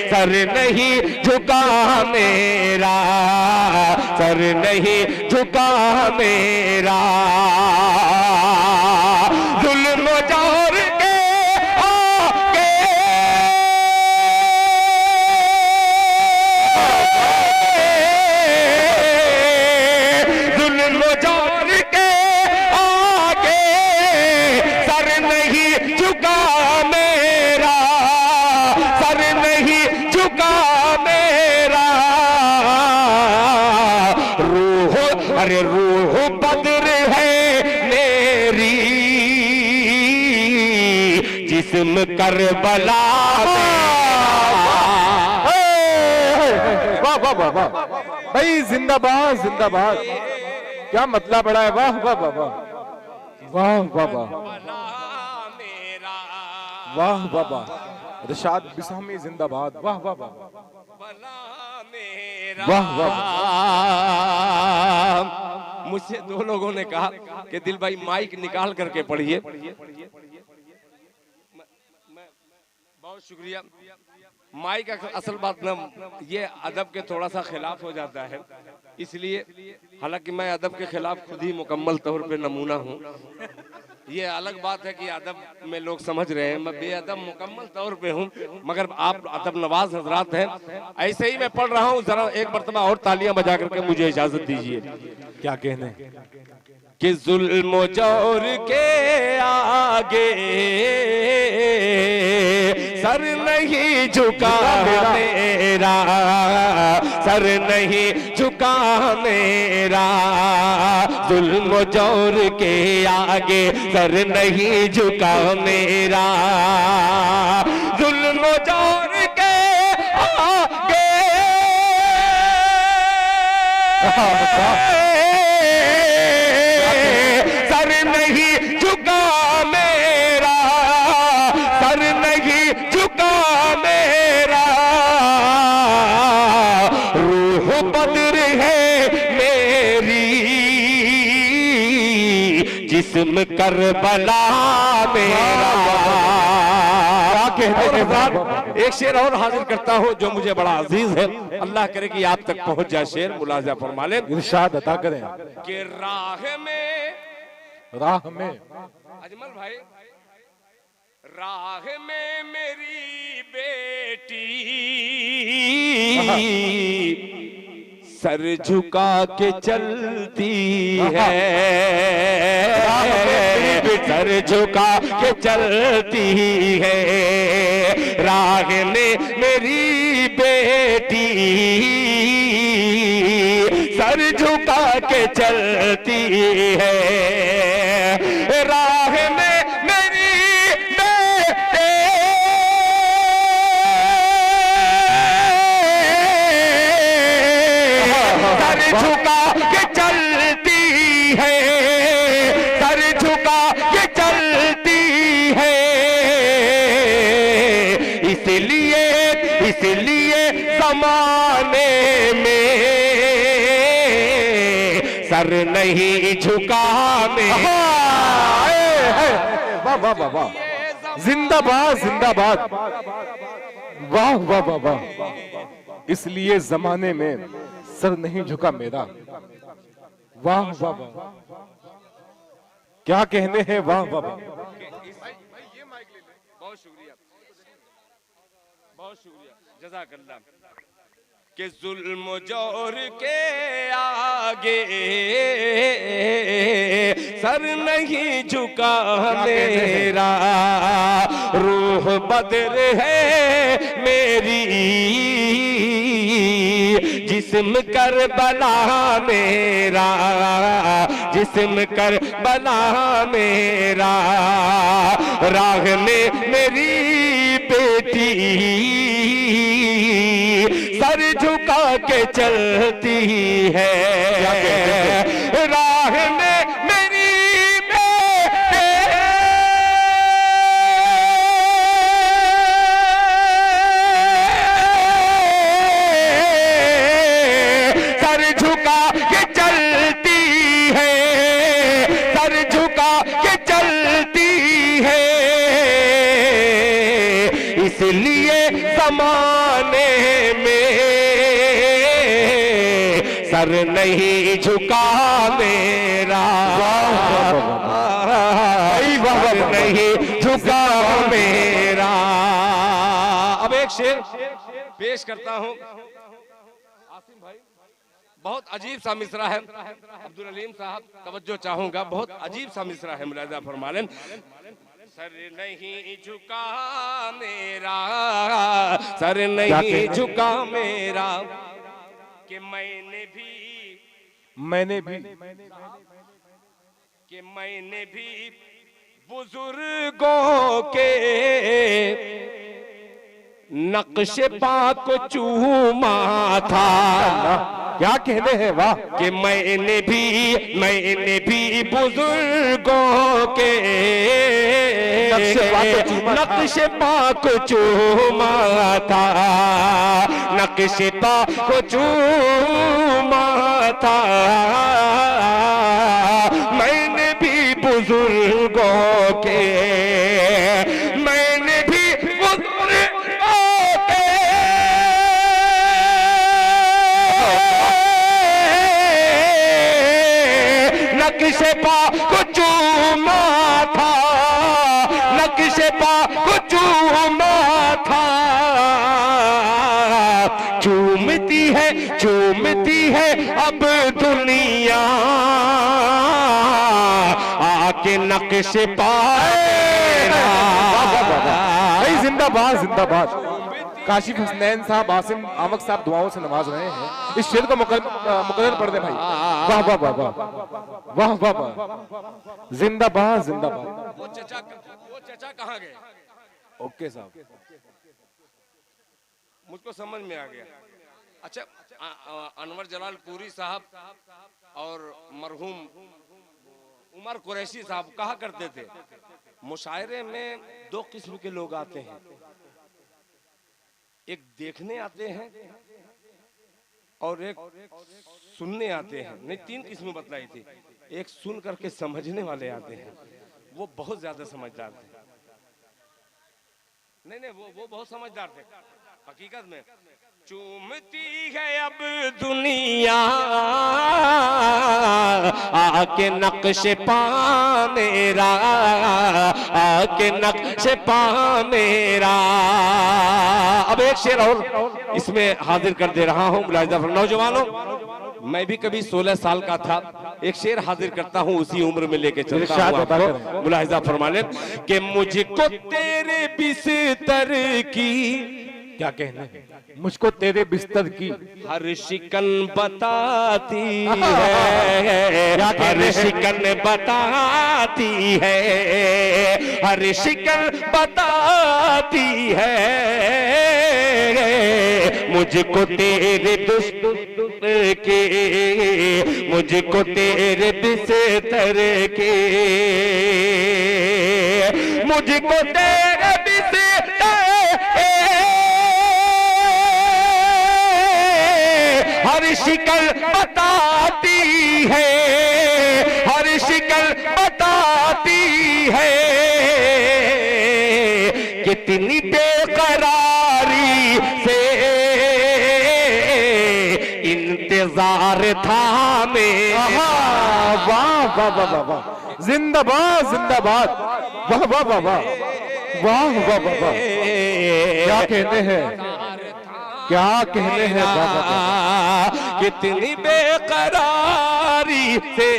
सर नहीं झुका मेरा, सर नहीं झुका मेरा। जुल्म जौर के आगे जुल्म जौर के आगे सर नहीं झुका मेरा, सर नहीं झुका मेरा। रूह अरे रूह बद्र है मेरी, जिस्म करबला वाह वाह वाह वाह भाई, जिंदाबाद जिंदाबाद। क्या मतलब बड़ा है, वाह वाह वाह वाह वाह वाह वाह वाह वाह वाह। इरशाद बिसामी जिंदाबाद, वाह वाह वाह वाह वाह। मुझसे 2 लोगों ने कहा कि दिल भाई माइक निकाल करके पढ़िए। बहुत शुक्रिया। माइक असल बात ना, ये अदब के थोड़ा सा खिलाफ हो जाता है, इसलिए हालांकि मैं अदब के खिलाफ खुद ही मुकम्मल तौर पे नमूना हूँ। ये अलग बात है कि अदब में लोग समझ रहे हैं, मैं बेअदब मुकम्मल तौर पे हूँ, मगर आप अदब नवाज हजरात हैं। ऐसे ही मैं पढ़ रहा हूँ, जरा एक मरतबा और तालियां बजा करके मुझे इजाजत दीजिए। क्या कहने कि जुल्म जौर के आगे सर नहीं झुका मेरा, सर नहीं झुका मेरा। जुल्म जौर के आगे सर नहीं झुका मेरा। जुल्म जौर के आगे सर नहीं झुका मेरा, सर नहीं झुका मेरा। रूह बद्र है मेरी, जिस्म करबला मेरा। एक शेर और हाजिर करता हूँ जो मुझे बड़ा अजीज है, अल्लाह करे कि आप तक पहुंच जाए। शेर मुलाजा फरमा लें, इरशाद अता करें। कि राह में अजमल भाई, राह में मेरी बेटी सर झुका के चलती है, सर झुका के चलती है। राह में मेरी बेटी सर झुका के चलती है। राह में मेरी बेटी सर झुका के चलती है, सर झुका के चलती है। इसलिए जमाने में सर नहीं झुका मेरा। वाह वाह वाह वाह, जिंदाबाद जिंदाबाद, वाह वाह वाह वाह। इसलिए जमाने में सर नहीं झुका मेरा, वाह वाह वाह, क्या कहने हैं, वाह वाह वाह। बहुत शुक्रिया, बहुत शुक्रिया, जज़ाकल्लाह। कि जुल्म जोर के आगे सर नहीं झुका मेरा, रूह बदर है मेरी, जिस्म करबला मेरा, जिस्म करबला मेरा, राह में मेरी बेटी सर झुका के चलती है, राह में मेरी सर झुका के चलती है, सर झुका के चलती है। इसलिए ज़माने सर नहीं झुका मेरा, सर नहीं झुका मेरा। अब एक शेर पेश करता हूं आसिम भाई, बहुत अजीब सा मिसरा है। अब्दुल अलीम साहब तवज्जो चाहूंगा, बहुत अजीब सा मिसरा है, मुलाहिजा फरमा लें। सर नहीं झुका मेरा, सर नहीं झुका मेरा, कि मैंने भी बुजुर्गों के नक्शे पा को चूमा था। क्या कहने हैं, वाह। कि मैंने भी बुजुर्गों के नक्शे पा को चूमा था, नक्शे पा को चूमा था। मैंने भी बुजुर्गों के, मैंने भी बुजुर्गों के नक्शे पा को चूमा था, नक्शे पा को चूमा था। चूमती है अब दुनिया आके नक्शे पा। जिंदाबाद जिंदाबाद। काशिफ हसनैन साहब, आसिम आमक साहब दुआओं से नवाज रहे हैं। इस शेर को मुकर्रर पढ़ दे भाई। वाह वाह वाह वाह वाह वाह वाह, जिंदाबाद जिंदाबाद। वो चचा कहाँ गए? ओके साहब, मुझको समझ में आ गया। अच्छा, अनवर जलाल पूरी साहब और मरहूम उमर कुरैशी साहब कहा करते थे, मुशायरे में दो किस्म के लोग आते हैं, एक देखने आते हैं और एक सुनने आते हैं। नहीं, तीन किस्में बतलाई थी। एक सुन करके समझने वाले आते हैं, वो बहुत ज्यादा समझदार थे। नहीं, वो बहुत समझदार थे हकीकत में। चूमती है अब दुनिया आके नक्शे पा मेरा, आके नक्शे पा मेरा। अब एक शेर और इसमें हाजिर कर दे रहा हूँ मुलाहिजा। नौजवानों, मैं भी कभी 16 साल का था। एक शेर हाजिर करता हूँ, उसी उम्र में लेके चलता हूँ आपको, मुलाहिजा फरमा लें। कि मुझको तेरे बिस्तर की, क्या कहना है, मुझको तेरे बिस्तर की हर शिकन बताती है, हर शिकन बताती है, हर शिकन बताती है। मुझको तेरे बिस्तर के, मुझको तेरे बिस्तर के, मुझको तेरे बिस्तर हर शिकल बताती है, इंतजार था मेरा। वाह वाह वाह वाह वाह, जिंदाबाद जिंदाबाद, वाह वाह वाह वाह वाह वाह वाह वाह, क्या कहने हैं, क्या कहने हैं, वाह वाह वाह। कितनी बेकरारी से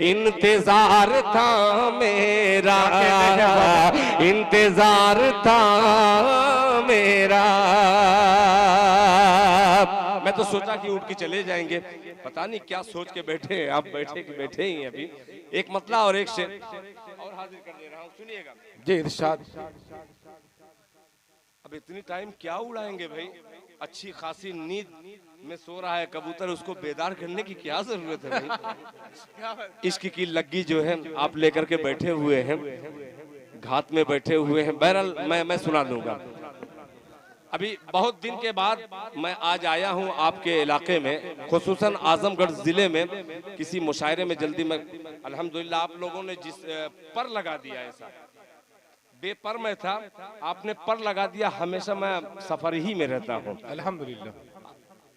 इंतजार था मेरा, इंतजार था मेरा। मैं तो सोचा कि उठ के चले जाएंगे, पता नहीं क्या सोच के बैठे हैं आप, बैठे कि बैठे ही हैं अभी। एक मतला और एक शेर और हाजिर कर दे रहा हूँ, सुनिएगा जी इरशाद। अब इतनी टाइम क्या उड़ाएंगे भाई, अच्छी खासी नींद में सो रहा है कबूतर, उसको बेदार करने की क्या जरूरत है भाई। इश्क की लग्गी जो है आप लेकर के बैठे हुए हैं, घात में बैठे हुए हैं। बहरहाल मैं सुना दूंगा। अभी बहुत दिन के बाद मैं आज आया हूं आपके इलाके में, खुसूसन आजमगढ़ जिले में किसी मुशायरे में। जल्दी में अल्हम्दुलिल्लाह आप लोगों ने जिस पर लगा दिया, ऐसा बेपर में था, आपने पर लगा दिया। हमेशा मैं सफर ही में रहता हूँ अल्हम्दुलिल्लाह।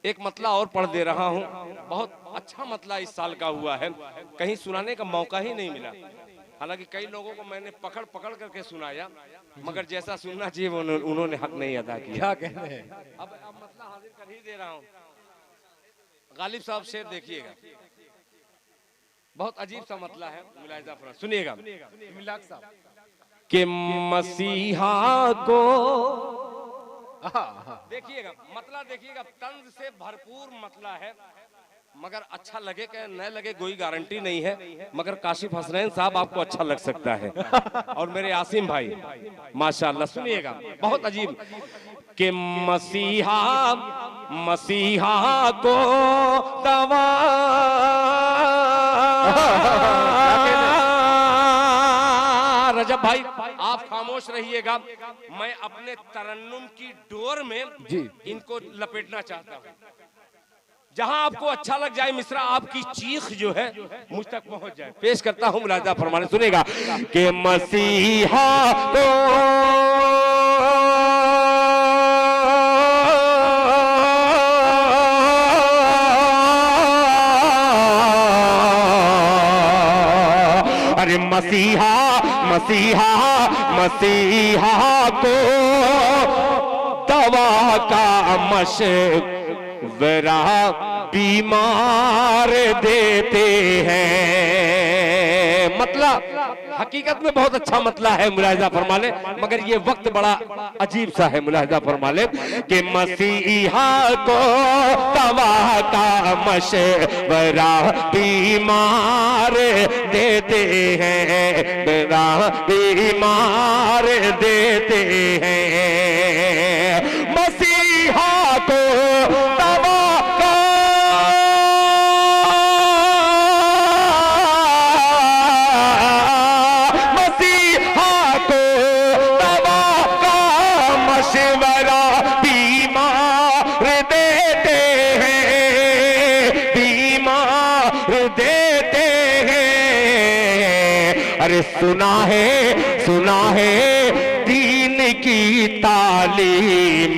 एक मतला और पढ़ दे रहा हूँ, बहुत अच्छा मतला इस साल का हुआ है, कहीं सुनाने का मौका ही नहीं मिला। हालांकि कई लोगों को मैंने पकड़ पकड़ करके सुनाया, मगर जैसा सुनना चाहिए वो उन्होंने हक नहीं अदा किया। क्या कहने हैं, अब मतला हाजिर कर ही दे रहा हूँ। गालिब साहब शेर देखिएगा, बहुत अजीब सा मतला है, मुलाहिजा फरमाइए, सुनिएगा। कि मसीहा को देखिएगा, मतला देखिएगा, तंज से भरपूर मतला है, मगर अच्छा लगे कि न लगे कोई गारंटी नहीं है, मगर काशिफ हसनैन साहब आपको अच्छा लग सकता है और मेरे आसिम भाई माशाअल्लाह। सुनिएगा, बहुत अजीब। कि मसीहा मसीहा को दवा रजब भाई आप खामोश रहिएगा, मैं अपने तरन्नुम की डोर में इनको लपेटना चाहता हूँ। जहां आपको अच्छा लग जाए मिश्रा, आपकी चीख जो है मुझ तक पहुंच जाए। पेश करता हूं मुलाहिजा फरमाने, सुनेगा। कि मसीहा को अरे मसीहा मसीहा मसीहा को दवा का मशवरा बीमार देते हैं। मतलब हकीकत में बहुत अच्छा मतला है, मुलाहिजा फरमा ले, मगर ये वक्त बड़ा अजीब सा है। मुलाहिजा फरमा ले कि मसीहा को दवा का मशवरा बीमार देते हैं, बीमार देते हैं। मसीहा को दवा का मसीहा को दवा का मशवरा बीमार देते हैं, बीमार देते हैं। अरे सुना है दीन की तालीम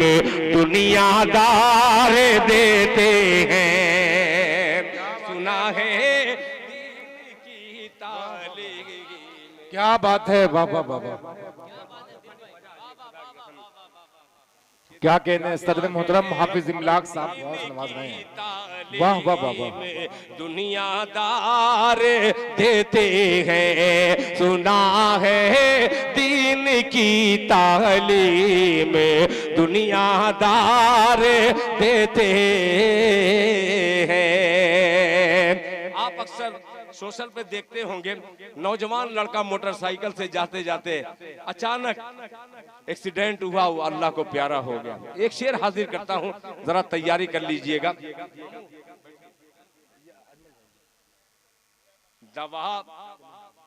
दुनियादार देते हैं। सुना है दीन की तालीम। क्या बात है, वाह वाह वाह वाह, क्या कहने हैं। सदर मोहतरम हाफिज इमलाक साहब बहुत नवाज रहे हैं, वाह वाह वाह वाह। दुनियादार देते हैं, सुना है दीन की तालीम दुनियादार देते हैं। आप अक्सर सोशल पे देखते होंगे, नौजवान लड़का मोटरसाइकिल से जाते जाते अचानक एक्सीडेंट हुआ, वो अल्लाह को प्यारा हो गया। एक शेर हाजिर करता हूं, जरा तैयारी कर लीजिएगा। दवा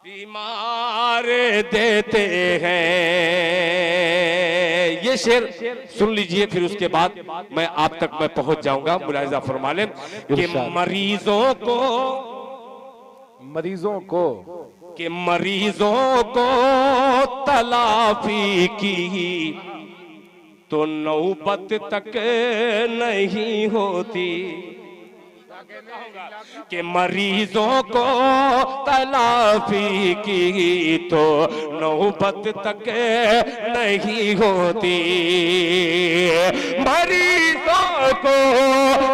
बीमार देते हैं, ये शेर सुन लीजिए, फिर उसके बाद मैं आप तक मैं पहुंच जाऊंगा। मुलाहिजा फरमा लें कि मरीजों को तलाफी की तो नौबत तक नहीं होती, कि मरीजों को तलाफी की तो नौबत तक नहीं होती, मरीजों को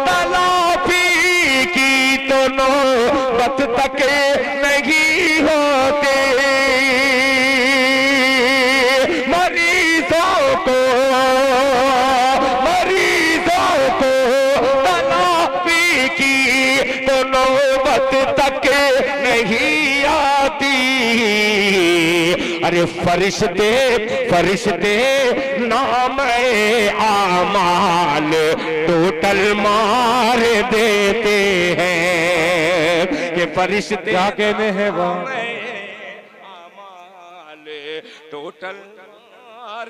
तलाफी की तो नौबत तक नहीं होती, मरीजों को तलाफी की तो नौबत तक नहीं आती। अरे फरिश्ते फरिश्ते नाम आमाल टोटल मार देते हैं, कि फरिश्ते क्या कहने हैं वह आमाल टोटल मार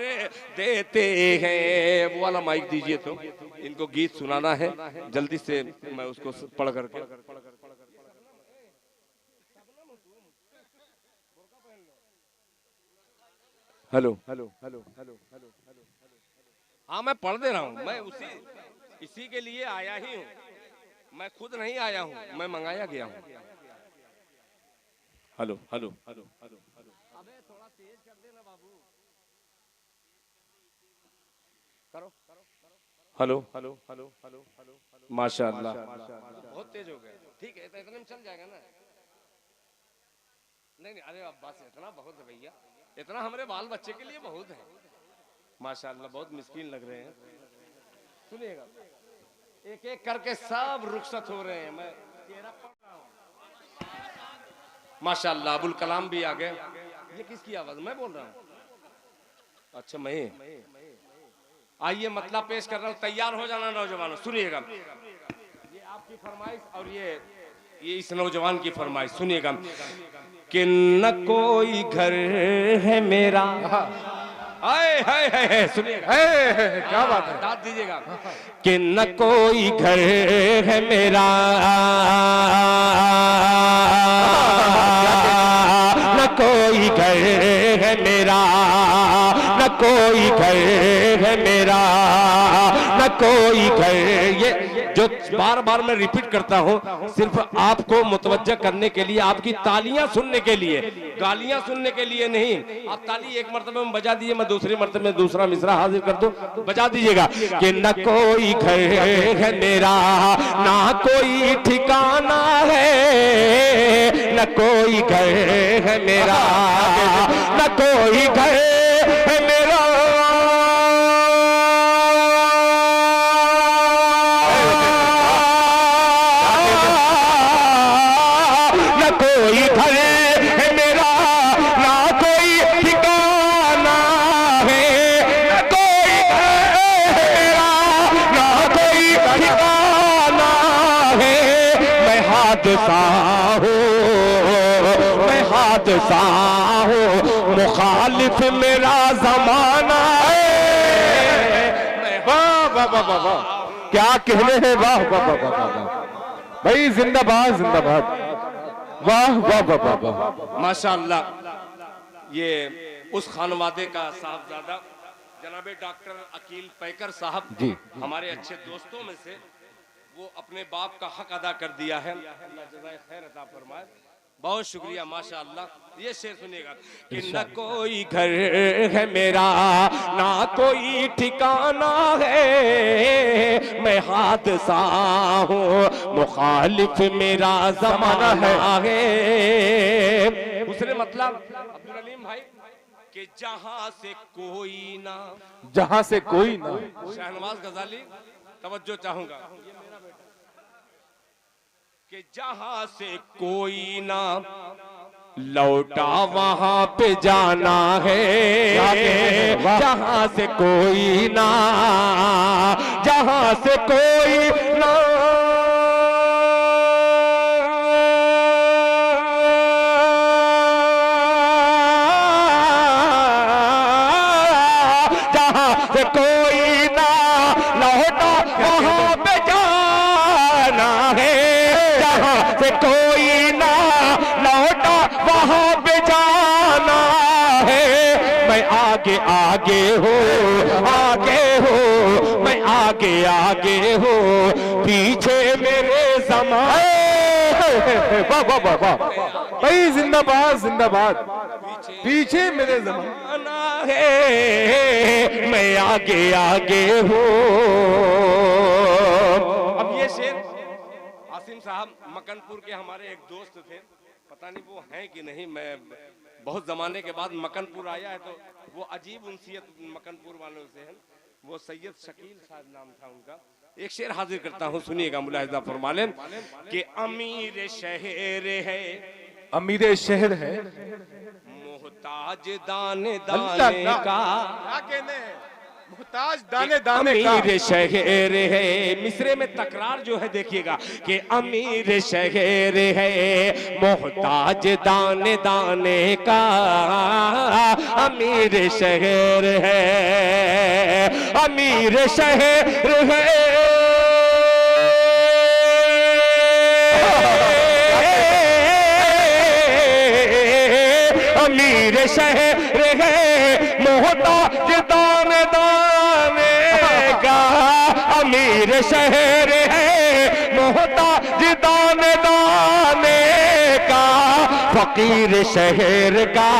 देते हैं। वो वाला माइक दीजिए, तो इनको गीत सुनाना है, जल्दी से मैं उसको पढ़ करके। Hello hello hello hello hello hello, हाँ मैं पढ़ दे रहा हूँ, मैं इसी के लिए आया ही हूँ, मैं खुद नहीं आया हूँ, मैं मंगाया गया हूँ। Hello hello hello hello hello, अबे थोड़ा तेज कर देना बाबू, करो करो hello hello hello hello hello, माशाअल्लाह बहुत तेज हो गए, ठीक है तो इतने में चल जाएगा ना। नहीं अरे अब बस इतना बहुत है भैया, इतना हमारे बाल बच्चे के लिए बहुत है। माशाअल्लाह बहुत मिस्कीन लग रहे हैं। सुनिएगा, एक एक करके सब रुखसत हो रहे हैं, मैं माशाअल्लाह। अबुल कलाम भी आ गए। ये किसकी आवाज, मैं बोल रहा हूँ? अच्छा मैं, आइए मतलब पेश कर रहा हूँ, तैयार हो जाना नौजवानों। सुनिएगा, ये आपकी फरमाइश और ये इस नौजवान की फरमाइश। सुनिएगा, कि न कोई घर है मेरा, हाय हाय हाय, सुनिएगा क्या बात है, दाद दीजिएगा, कि न कोई घर है मेरा, न कोई घर है मेरा, न कोई घर है मेरा, न कोई घर। ये जो बार बार मैं रिपीट करता हूँ सिर्फ आपको मुतवज्जा करने के लिए, आपकी तालियां सुनने के लिए, गालियां सुनने के लिए नहीं। आप ताली एक मर्तबे में बजा दीजिए, मैं दूसरी मर्तबे में दूसरा मिसरा हाजिर कर दूं, बजा दीजिएगा। कि न कोई घर है मेरा, ना कोई ठिकाना है, न कोई घर है मेरा, न कोई घर है मेरा, कोई घर है मेरा, ना कोई ठिकाना है, ना कोई घर मेरा, ना कोई ठिकाना है। मैं हादसा हूँ, मैं हादसा हूँ, मुखालिफ मेरा जमाना है। वाह वाह वाह वाह वाह, क्या कहने हैं, वाह वाह वाह वाह भाई, जिंदाबाद जिंदाबाद, वाह वाह वाह वाह वाह, माशाअल्लाह। ये उस खानवादे का साहबजादा जनाबे डॉक्टर अकील पैकर साहब जी, हमारे अच्छे दोस्तों में से, वो अपने बाप का हक अदा कर दिया है, अल्लाह जज़ाए खैर अता फरमाए, बहुत शुक्रिया माशाअल्लाह। ये शेर सुनिएगा, कि न कोई घर है मेरा, ना कोई ठिकाना है, मैं हादसा हूँ, मुखालिफ मेरा जमाना है। दूसरे मतलब अब्दुल अलीम भाई, कि जहां से कोई ना, जहां से कोई ना, शहनवाज गजाली तवज्जो चाहूंगा, कि जहां से कोई ना लौटा वहां पे जाना है, जहां से कोई ना, जहां से कोई ना, जहां से कोई ना लौटा वहां पे जाना है, जहां से कोई ना लौटा वहां पे जाना है। मैं आगे आगे हूँ, आगे आगे आगे हो पीछे मेरे ज़माने। वाह वाह वाह वाह भाई, जिंदाबाद जिंदाबाद, पीछे मेरे ज़माना है मैं आगे आगे हूँ। अब ये शेर आसिम साहब मकनपुर के हमारे एक दोस्त थे, पता नहीं वो हैं कि नहीं, मैं बहुत जमाने के बाद मकनपुर आया है तो वो अजीब उनसियत मकनपुर वालों से है। वो सैयद शकील साहब नाम था उनका। एक शेर हाजिर करता हूँ, सुनिएगा, मुलाहिजा फरमा लें कि अमीर शहर है, अमीर शहर है, मोहताज दाने दाने का, क्या कहने हैं, मोहताज दाने दाने का। अमीर शहर है, मिसरे में तकरार जो है देखिएगा कि अमीर शहर है, मोहताज दाने दाने का, अमीर शहर है, अमीर शहर है, अमीर शहर है, मोहताज दाने दाने का, अमीर शहर है, मोहताज दाने दाने का, फकीर शहर का,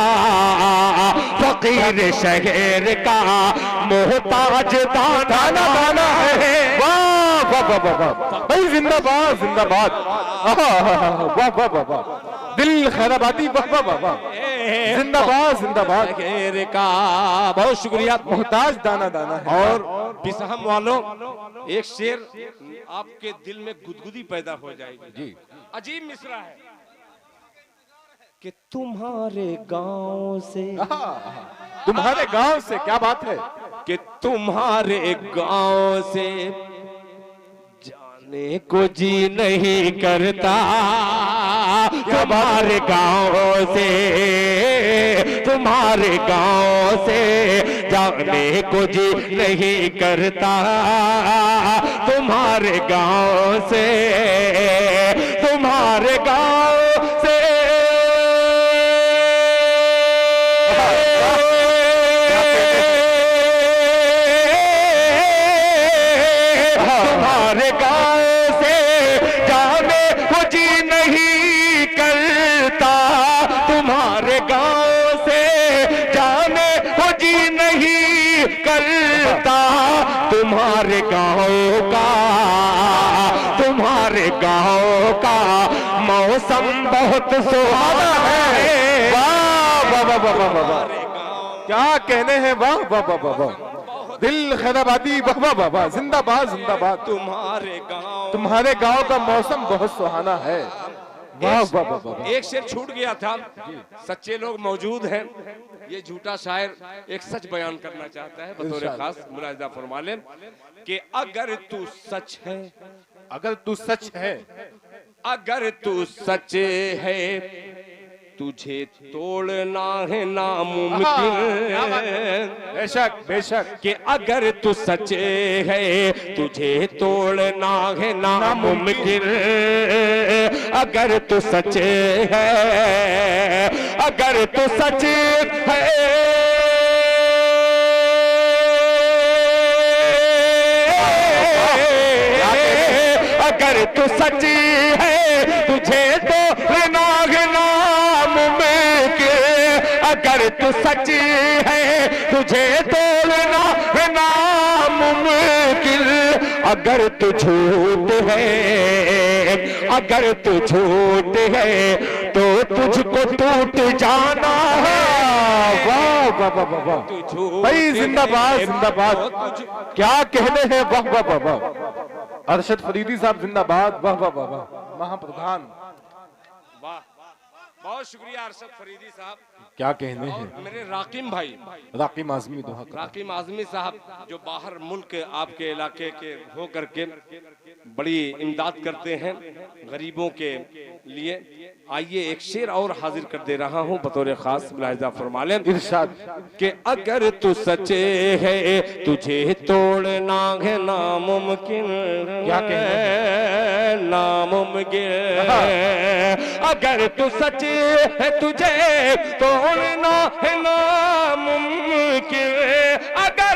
फकीर शहर का, मोहताज दाना दाना है। वाह वाह वाह वाह वाह भाई, जिंदाबाद जिंदाबाद, वाह वाह वाह वाह, दिल खैराबादी, वाह वाह वाह वाह, जिंदाबाद जिंदाबाद शहर का। बहुत शुक्रिया। मोहताज दाना दाना है। और बिसहम वालों, एक शेर आपके दिल में गुदगुदी पैदा हो जाएगी जी। अजीब मिसरा है कि तुम्हारे गांव से, तुम्हारे गांव से, क्या बात है, कि तुम्हारे गांव से जाने को जी नहीं करता, तुम्हारे गांव से, तुम्हारे गांव से जाने को जी नहीं करता, तुम्हारे गांव से, तुम्हारे गांव से, तुम्हारे गांव से जाने को जी नहीं करता, तुम्हारे गांव से जाने को जी नहीं करता, तुम्हारे गांव का, तुम्हारे गांव का मौसम बहुत सुहाना है। वाह वाह वाह वाह वाह वाह, क्या कहने हैं, वाह वाह वाह वाह वाह, दिल खैराबादी, वाह वाह वाह वाह, जिंदाबाद जिंदाबाद, तुम्हारे गांव का मौसम बहुत सुहाना है। वाह वाह वाह वाह। एक शेर छूट गया था, सच्चे लोग मौजूद हैं, ये झूठा शायर एक सच बयान करना चाहता है, बतौर खास मुलाहिजा फरमा लें कि अगर तू सच है, अगर तू सच है, अगर तू सच है, तुझे तोड़ना है नामुमकिन। बेशक बेशक, कि अगर तू सच है, तुझे तोड़ना है नामुमकिन, अगर तू सच है, अगर तू सच है, अगर तू सच है, तुझे तोड़ना है नामुमकिन, अगर तू सच है, तुझे तोड़ना है नामुमकिन, अगर तू झूठ है, अगर तू झूठ है, तो तुझको टूट जाना है। वाह वाह वाह वाह वाह भाई, जिंदाबाद जिंदाबाद, क्या कहने हैं, वाह वाह वाह वाह, अरशद फरीदी साहब जिंदाबाद, वाह वाह वाह वाह, महाप्रधान, वाह, बहुत शुक्रिया अरशद फरीदी साहब। क्या कहने हैं, मेरे राकिम भाई, राकिम आजमी, राकिम आजमी साहब जो बाहर मुल्क आपके इलाके के हो करके बड़ी इमदाद करते हैं गरीबों के लिए। आइए एक शेर और हाजिर कर दे रहा हूँ बतौर खास, मुलाहिजा फरमा लें, इरशाद कि अगर तू सच्चे है, तुझे तोड़ना है नामुमकिन, क्या कहना है, नामुमकिन, अगर तू सच्चे है, तुझे तोड़ना है नामुमकिन, अगर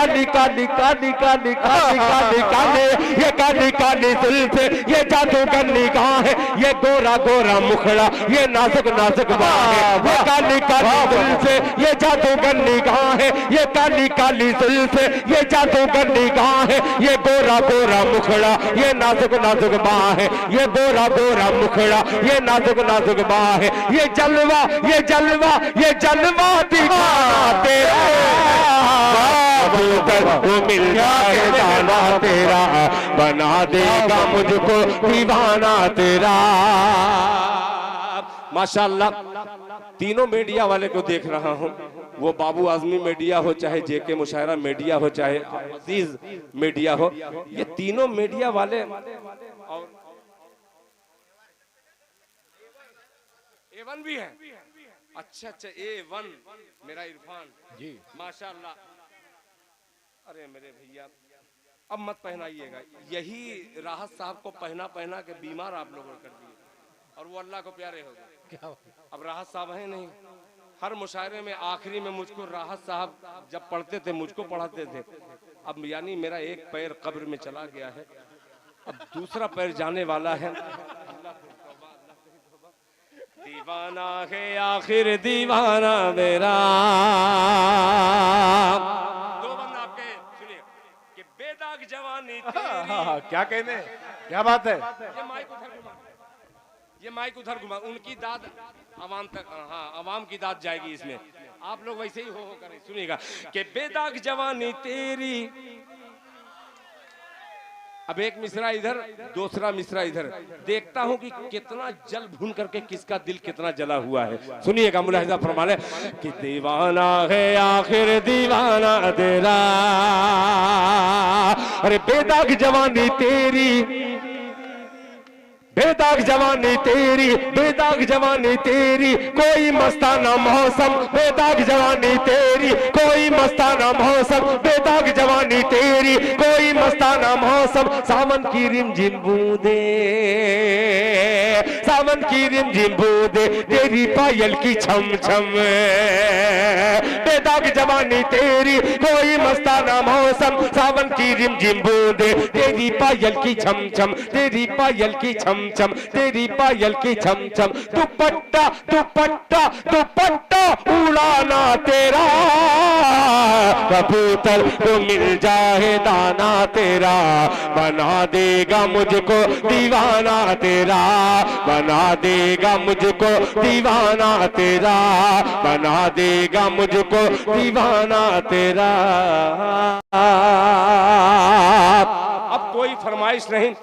काली काली काली काली काली काली काले, ये काली काली जुल्फे, ये जादूगर निगाहें, ये गोरा गोरा मुखड़ा, ये नाजुक नाजुक बाहें, ये काली काली जुल्फे, ये जादूगर निगाहें, ये काली काली जुल्फे, ये जादूगर निगाहें, ये गोरा गोरा मुखड़ा, ये नाजुक नाजुक बाहें, ये गोरा गोरा मुखड़ा, ये नाजुक नाजुक बाहें, ये जलवा ये जलवा ये जलवा दिखाना तेरा, वो मिल जाए दाना तेरा, बना देगा मुझको दीवाना तेरा। माशाल्लाह, तीनों मीडिया वाले को देख रहा हूं, वो बाबू आजमी मीडिया हो, चाहे जेके मुशायरा मीडिया हो, चाहे अजीज मीडिया हो, ये तीनों मीडिया वाले। और A1 भी है, अच्छा अच्छा, A1 मेरा इरफान जी, माशाल्लाह। अरे मेरे भैया अब मत पहनाइएगा, यही राहत साहब को पहना पहना के बीमार आप लोगों कर दिए, और वो अल्लाह को प्यारे हो गए। अब राहत साहब है नहीं, हर मुशायरे में आखिरी में मुझको राहत साहब जब पढ़ते थे मुझको पढ़ाते थे। अब यानी मेरा एक पैर कब्र में चला गया है, अब दूसरा पैर जाने वाला है। दीवाना है आखिर दीवाना मेरा। दो बंद आपके सुनिए कि बेदाग जवानी तेरी। क्या कहने, क्या बात है। ये माइक उधर घुमा, उनकी दाद आवाम तक, हाँ आवाम की दाद जाएगी इसमें, आप लोग वैसे ही हो करें। सुनिएगा कि बेदाग जवानी तेरी। अब एक मिसरा इधर, दूसरा मिसरा इधर, देखता हूं कि कितना जल भून करके किसका दिल कितना जला हुआ है। सुनिएगा, मुलाहिजा फरमा ले कि दीवाना है आखिर दीवाना तेरा, अरे बेदाग जवानी तेरी, बेदाग जवानी तेरी, बेदाग जवानी तेरी, कोई मस्ताना मौसम, बेदाग जवानी तेरी, कोई मस्ताना मौसम, बेदाग जवानी तेरी, कोई मस्ताना मौसम, सावन की रिमझिम बूंदे, सावन की रिमझिम बूंदे, तेरी पायल की छम छम, बेदाग जवानी तेरी, कोई मस्ताना मौसम, सावन की रिमझिम बूंदे, तेरी पायल की छम छम, तेरी पायल की छम छम, तेरी पायल की छम छम, दुपट्टा दुपट्टा दुपट्टा उड़ाना तेरा, कबूतर को मिल जाए दाना तेरा, बना देगा मुझको दीवाना तेरा, बना देगा मुझको दीवाना तेरा, बना देगा मुझको दीवाना तेरा। अब कोई फरमाइश नहीं।